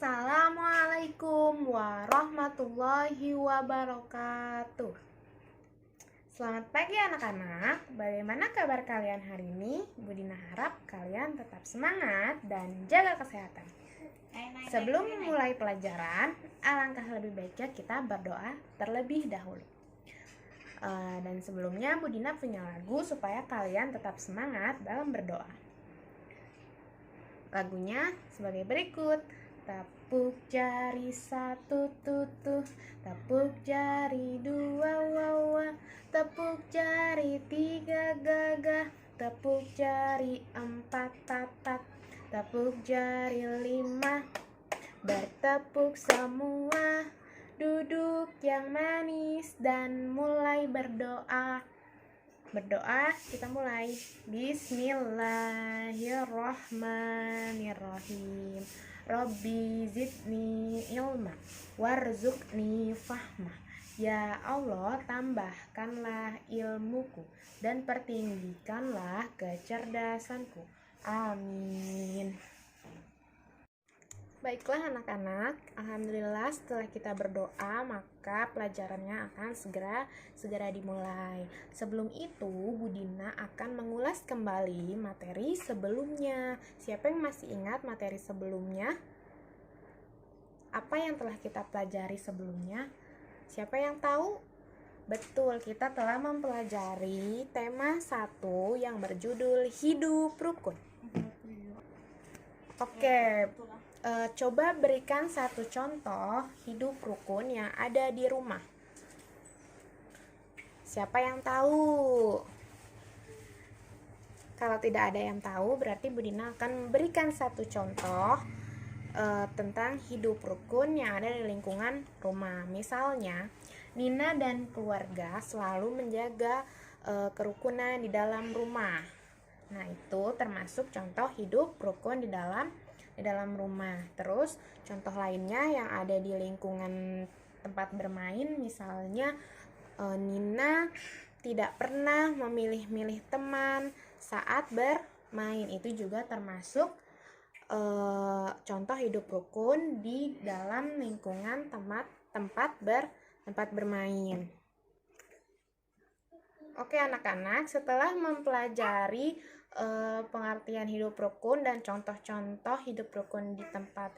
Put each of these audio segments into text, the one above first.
Assalamualaikum warahmatullahi wabarakatuh. Selamat pagi anak-anak. Bagaimana kabar kalian hari ini? Budina harap kalian tetap semangat dan jaga kesehatan. Sebelum memulai pelajaran, alangkah lebih baiknya kita berdoa terlebih dahulu. Dan sebelumnya Budina punya lagu supaya kalian tetap semangat dalam berdoa. Lagunya sebagai berikut. Tepuk jari satu tutuh, tepuk jari dua wawa, tepuk jari tiga gagah, tepuk jari empat tatak, tepuk jari lima, bertepuk semua, duduk yang manis dan mulai berdoa. Berdoa, kita mulai. Bismillahirrahmanirrahim. Rabbi zidni ilma warzuqni fahmah. Ya Allah, tambahkanlah ilmuku dan pertinggikanlah kecerdasanku. Amin. Baiklah anak-anak, alhamdulillah setelah kita berdoa maka pelajarannya akan segera dimulai. Sebelum itu Budina akan mengulas kembali materi sebelumnya. Siapa yang masih ingat materi sebelumnya? Apa yang telah kita pelajari sebelumnya? Siapa yang tahu? Betul, kita telah mempelajari tema 1 yang berjudul Hidup Rukun. Oke. Coba berikan satu contoh hidup rukun yang ada di rumah. Siapa yang tahu? Kalau tidak ada yang tahu, berarti Budina akan memberikan satu contoh tentang hidup rukun yang ada di lingkungan rumah. Misalnya, Nina dan keluarga selalu menjaga kerukunan di dalam rumah. Nah, itu termasuk contoh hidup rukun di dalam rumah. Terus contoh lainnya yang ada di lingkungan tempat bermain, misalnya Nina tidak pernah memilih-milih teman saat bermain. Itu juga termasuk contoh hidup rukun di dalam lingkungan tempat bermain. Oke anak-anak, setelah mempelajari pengertian hidup rukun dan contoh-contoh hidup rukun di tempat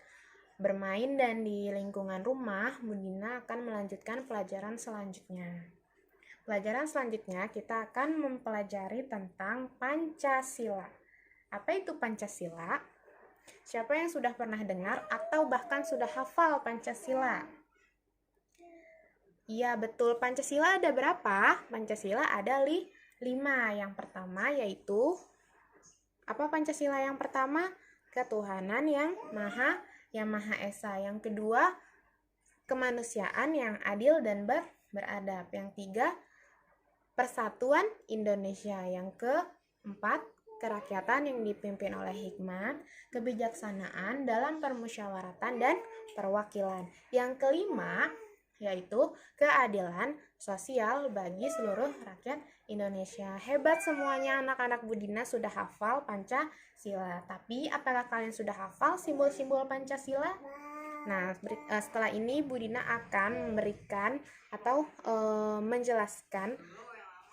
bermain dan di lingkungan rumah, Budina akan melanjutkan pelajaran selanjutnya. Pelajaran selanjutnya kita akan mempelajari tentang Pancasila. Apa itu Pancasila? Siapa yang sudah pernah dengar atau bahkan sudah hafal Pancasila? Iya betul, Pancasila ada berapa? Pancasila ada 5. Yang pertama yaitu apa Pancasila yang pertama? Ketuhanan yang Maha Esa. Yang kedua, kemanusiaan yang adil dan beradab. Yang tiga, persatuan Indonesia. Yang keempat, kerakyatan yang dipimpin oleh hikmat, kebijaksanaan dalam permusyawaratan dan perwakilan. Yang kelima, yaitu keadilan sosial bagi seluruh rakyat Indonesia. Hebat semuanya anak-anak Budina sudah hafal Pancasila. Tapi apakah kalian sudah hafal simbol-simbol Pancasila? Nah, setelah ini Budina akan memberikan atau menjelaskan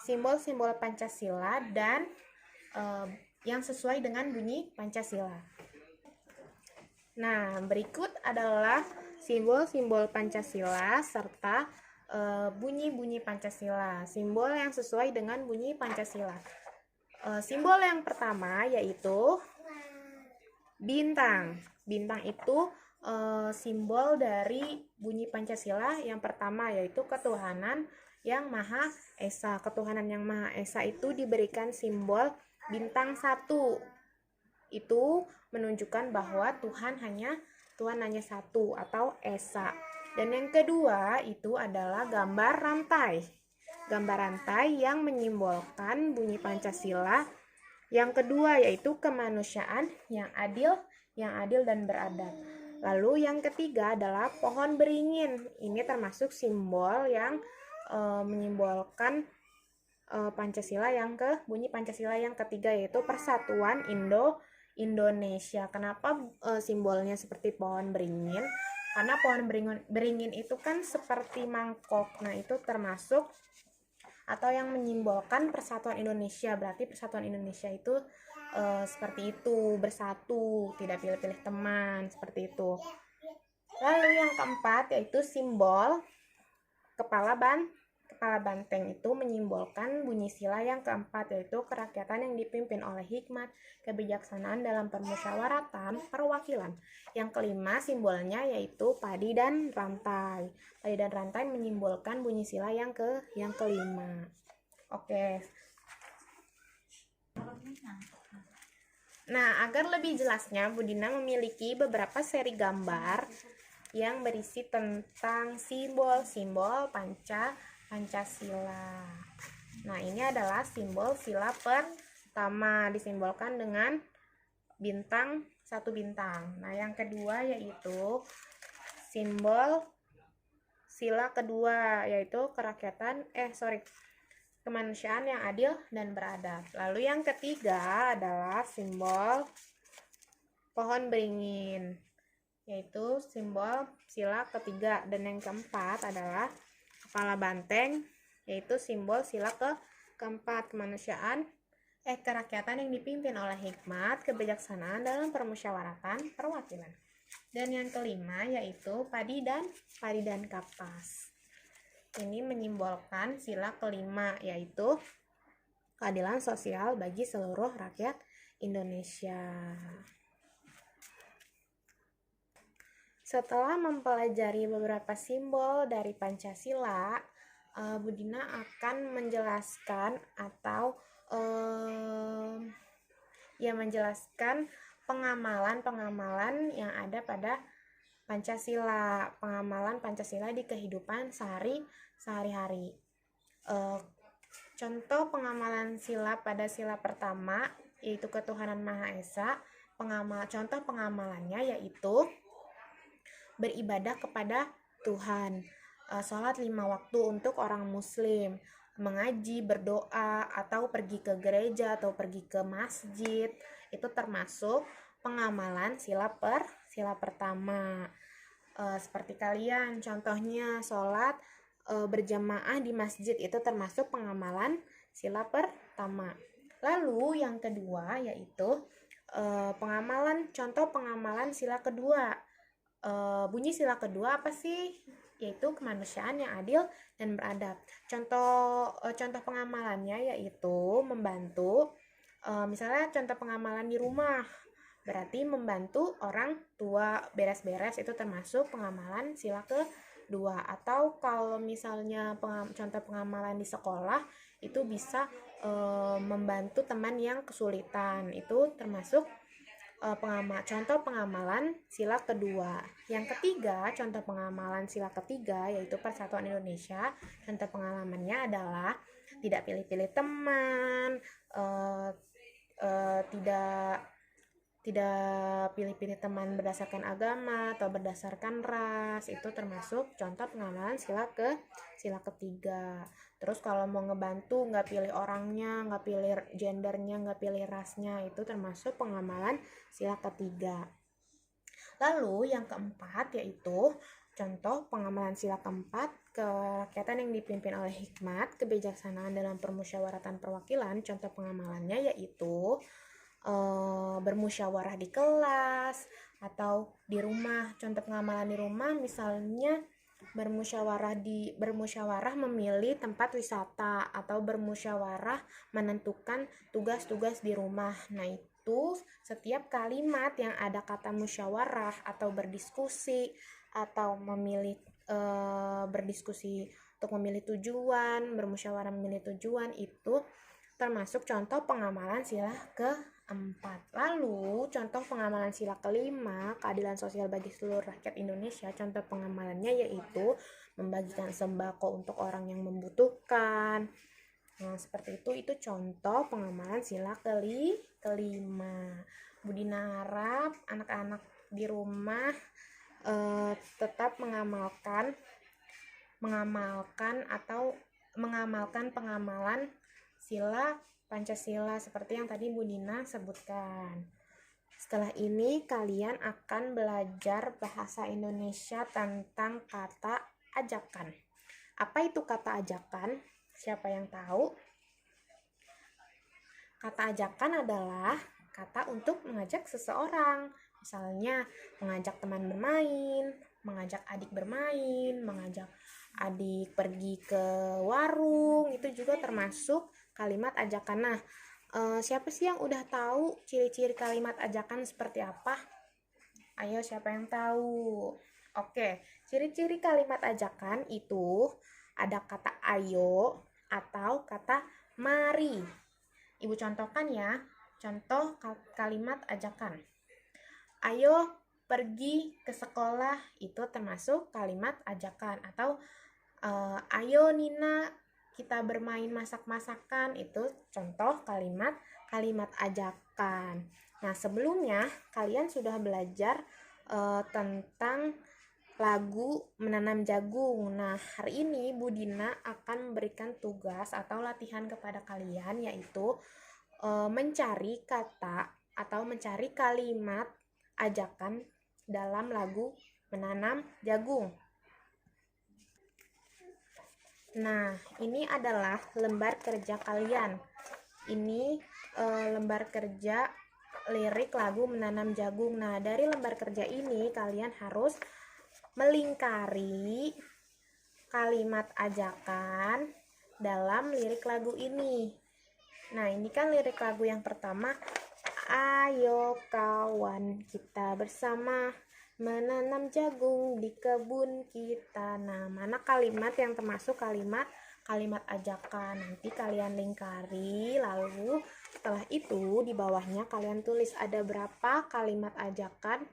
simbol-simbol Pancasila dan yang sesuai dengan bunyi Pancasila. Nah, berikut adalah simbol-simbol Pancasila serta bunyi-bunyi Pancasila. Simbol yang sesuai dengan bunyi Pancasila. Simbol yang pertama yaitu bintang. Bintang itu simbol dari bunyi Pancasila yang pertama yaitu ketuhanan yang Maha Esa. Ketuhanan yang Maha Esa itu diberikan simbol bintang 1. Itu menunjukkan bahwa Tuhan hanya satu atau Esa. Dan yang kedua itu adalah gambar rantai. Gambar rantai yang menyimbolkan bunyi Pancasila. Yang kedua yaitu kemanusiaan yang adil dan beradab. Lalu yang ketiga adalah pohon beringin. Ini termasuk simbol yang menyimbolkan Pancasila bunyi Pancasila yang ketiga yaitu persatuan Indonesia. Indonesia. Kenapa simbolnya seperti pohon beringin? Karena pohon beringin itu kan seperti mangkok. Nah, itu termasuk atau yang menyimbolkan persatuan Indonesia. Berarti persatuan Indonesia itu seperti itu, bersatu, tidak pilih-pilih teman, seperti itu. Lalu yang keempat yaitu simbol kepala banteng itu menyimbolkan bunyi sila yang keempat, yaitu kerakyatan yang dipimpin oleh hikmat, kebijaksanaan dalam permusyawaratan, perwakilan. Yang kelima simbolnya yaitu padi dan rantai. Padi dan rantai menyimbolkan bunyi sila yang kelima. Oke. Nah, agar lebih jelasnya, Bu Dina memiliki beberapa seri gambar yang berisi tentang simbol-simbol Pancasila. Nah, ini adalah simbol sila pertama, disimbolkan dengan bintang, satu bintang. Nah, yang kedua yaitu simbol sila kedua, yaitu kemanusiaan yang adil dan beradab. Lalu yang ketiga adalah simbol pohon beringin, yaitu simbol sila ketiga. Dan yang keempat adalah kepala banteng, yaitu simbol sila keempat, kerakyatan yang dipimpin oleh hikmat, kebijaksanaan dalam permusyawaratan, perwakilan. Dan yang kelima yaitu padi dan kapas. Ini menyimbolkan sila kelima, yaitu keadilan sosial bagi seluruh rakyat Indonesia. Setelah mempelajari beberapa simbol dari Pancasila, Bu Dina akan menjelaskan atau menjelaskan pengamalan yang ada pada Pancasila, pengamalan Pancasila di kehidupan sehari-hari. Contoh pengamalan sila pada sila pertama yaitu ketuhanan Maha Esa. Contoh pengamalannya yaitu beribadah kepada Tuhan, sholat 5 waktu untuk orang muslim, mengaji, berdoa, atau pergi ke gereja atau pergi ke masjid. Itu termasuk pengamalan sila pertama. Seperti kalian, contohnya sholat berjamaah di masjid, itu termasuk pengamalan sila pertama. Lalu yang kedua yaitu contoh pengamalan sila kedua. Bunyi sila kedua apa sih? Yaitu kemanusiaan yang adil dan beradab. Contoh pengamalannya yaitu membantu, misalnya contoh pengamalan di rumah, berarti membantu orang tua beres-beres, itu termasuk pengamalan sila kedua. Atau kalau misalnya contoh pengamalan di sekolah, itu bisa membantu teman yang kesulitan, itu termasuk contoh pengamalan sila kedua. Yang ketiga, contoh pengamalan sila ketiga yaitu persatuan Indonesia. Contoh pengalamannya adalah tidak pilih-pilih teman, tidak pilih-pilih teman berdasarkan agama atau berdasarkan ras. Itu termasuk contoh pengamalan sila ketiga. Terus kalau mau ngebantu, nggak pilih orangnya, nggak pilih gendernya, nggak pilih rasnya, itu termasuk pengamalan sila ketiga. Lalu yang keempat yaitu contoh pengamalan sila keempat, kerakyatan yang dipimpin oleh hikmat, kebijaksanaan dalam permusyawaratan perwakilan. Contoh pengamalannya yaitu bermusyawarah di kelas atau di rumah. Contoh pengamalan di rumah misalnya bermusyawarah memilih tempat wisata atau bermusyawarah menentukan tugas-tugas di rumah. Nah, itu setiap kalimat yang ada kata musyawarah atau berdiskusi atau berdiskusi untuk memilih tujuan, bermusyawarah memilih tujuan, itu termasuk contoh pengamalan sila keempat. Lalu contoh pengamalan sila kelima, keadilan sosial bagi seluruh rakyat Indonesia. Contoh pengamalannya yaitu membagikan sembako untuk orang yang membutuhkan. Nah, seperti itu contoh pengamalan sila kelima. Bu Dina harap anak-anak di rumah tetap mengamalkan pengamalan sila Pancasila seperti yang tadi Bu Dina sebutkan. Setelah ini kalian akan belajar bahasa Indonesia tentang kata ajakan. Apa itu kata ajakan? Siapa yang tahu? Kata ajakan adalah kata untuk mengajak seseorang. Misalnya, mengajak teman bermain, mengajak adik bermain, mengajak adik pergi ke warung, itu juga termasuk kalimat ajakan. Nah, siapa sih yang udah tahu ciri-ciri kalimat ajakan seperti apa? Ayo, siapa yang tahu? Oke, ciri-ciri kalimat ajakan itu ada kata ayo atau kata mari. Ibu contohkan ya, contoh kalimat ajakan. Ayo pergi ke sekolah, itu termasuk kalimat ajakan. Atau ayo Nina kita bermain masak-masakan, itu contoh kalimat ajakan. Nah, sebelumnya kalian sudah belajar tentang lagu menanam jagung. Nah, hari ini Bu Dina akan memberikan tugas atau latihan kepada kalian, yaitu mencari kata atau mencari kalimat ajakan dalam lagu menanam jagung. Nah, ini adalah lembar kerja kalian. Ini lembar kerja lirik lagu menanam jagung. Nah, dari lembar kerja ini kalian harus melingkari kalimat ajakan dalam lirik lagu ini. Nah, ini kan lirik lagu yang pertama. Ayo kawan kita bersama menanam jagung di kebun kita. Nah, mana kalimat yang termasuk kalimat ajakan? Nanti kalian lingkari, lalu setelah itu di bawahnya kalian tulis ada berapa kalimat ajakan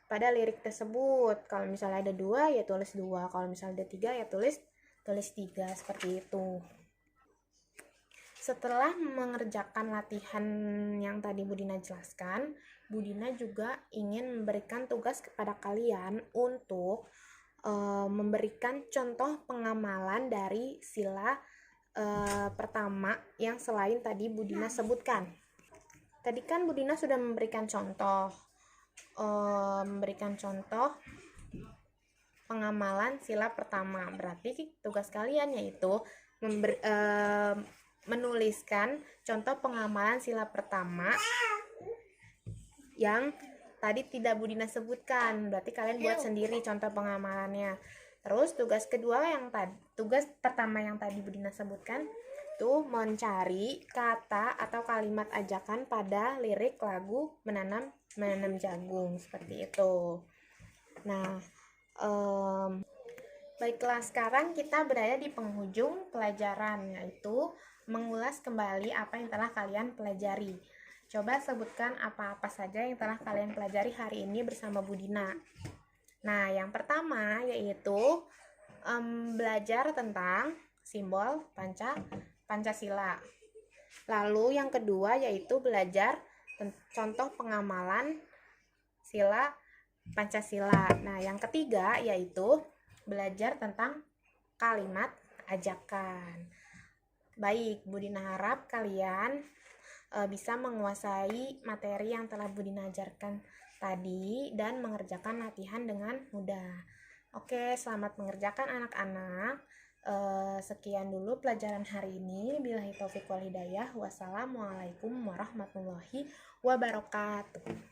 pada lirik tersebut. Kalau misalnya ada 2 ya tulis 2, kalau misalnya ada 3 ya tulis 3, seperti itu. Setelah mengerjakan latihan yang tadi Bu Dina jelaskan, Bu Dina juga ingin memberikan tugas kepada kalian untuk memberikan contoh pengamalan dari sila pertama yang selain tadi Bu Dina sebutkan. Tadi kan Bu Dina sudah memberikan contoh pengamalan sila pertama. Berarti tugas kalian yaitu menuliskan contoh pengamalan sila pertama yang tadi tidak Bu Dina sebutkan. Berarti kalian buat sendiri contoh pengamalannya. Terus tugas pertama yang tadi Bu Dina sebutkan itu mencari kata atau kalimat ajakan pada lirik lagu menanam jagung, seperti itu. Nah, baiklah, sekarang kita berada di penghujung pelajaran, yaitu mengulas kembali apa yang telah kalian pelajari. Coba sebutkan apa-apa saja yang telah kalian pelajari hari ini bersama Bu Dina. Nah, yang pertama yaitu belajar tentang simbol Pancasila. Lalu yang kedua yaitu belajar contoh pengamalan sila Pancasila. Nah, yang ketiga yaitu belajar tentang kalimat ajakan. Baik, Bu Dina harap kalian bisa menguasai materi yang telah Bu Dina ajarkan tadi dan mengerjakan latihan dengan mudah. Oke, selamat mengerjakan anak-anak. Sekian dulu pelajaran hari ini. Billahi taufiq wal hidayah. Wassalamualaikum warahmatullahi wabarakatuh.